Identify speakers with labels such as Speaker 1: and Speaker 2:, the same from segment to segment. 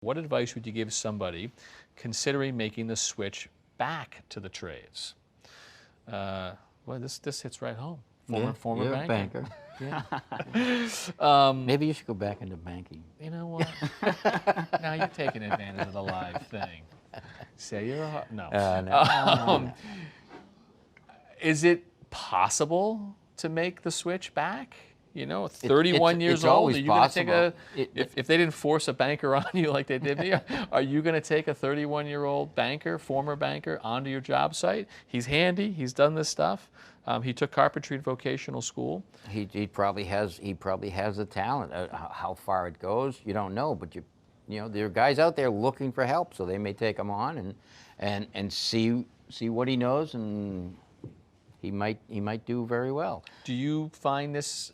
Speaker 1: What advice would you give somebody considering making the switch back to the trades? Well, this hits right home. Former
Speaker 2: you're
Speaker 1: banker.
Speaker 2: A
Speaker 1: Yeah.
Speaker 2: Maybe you should go back into banking.
Speaker 1: You know what? Now you're taking advantage of the live thing. Say you're a no.
Speaker 2: No.
Speaker 1: Is it possible to make the switch back? You know, 31 years
Speaker 2: it's
Speaker 1: old,
Speaker 2: always
Speaker 1: are you going to take
Speaker 2: possible.
Speaker 1: if they didn't force a banker on you like they did me, are you going to take a 31-year-old banker, former banker, onto your job site? He's handy, he's done this stuff. He took carpentry in vocational school.
Speaker 2: He probably has the talent. How far it goes, you don't know, but you know there are guys out there looking for help, so they may take him on and see what he knows, and he might do very well.
Speaker 1: Do you find this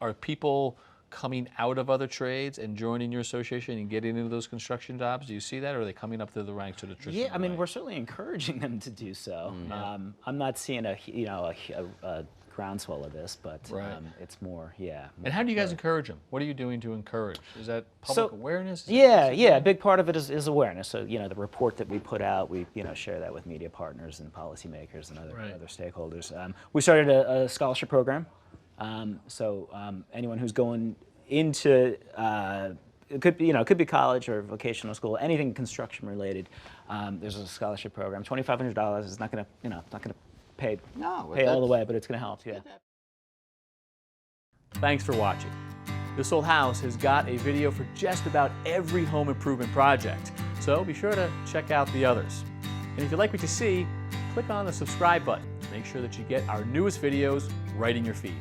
Speaker 1: are people coming out of other trades and joining your association and getting into those construction jobs? Do you see that, or are they coming up through the ranks to the traditional?
Speaker 3: Yeah, I mean, we're certainly encouraging them to do so. I'm not seeing a groundswell of this, but it's more,
Speaker 1: And how do you guys encourage them? What are you doing to encourage? Is that public awareness?
Speaker 3: A big part of it is awareness. So, the report that we put out, we share that with media partners and policymakers and other stakeholders. We started a scholarship program. Anyone who's going into it could be college or vocational school, anything construction related. There's a scholarship program. $2,500 is not going to pay all the way, but it's going to help. Yeah.
Speaker 1: Thanks for watching. This Old House has got a video for just about every home improvement project, so be sure to check out the others. And if you like what you see, click on the subscribe button to make sure that you get our newest videos right in your feed.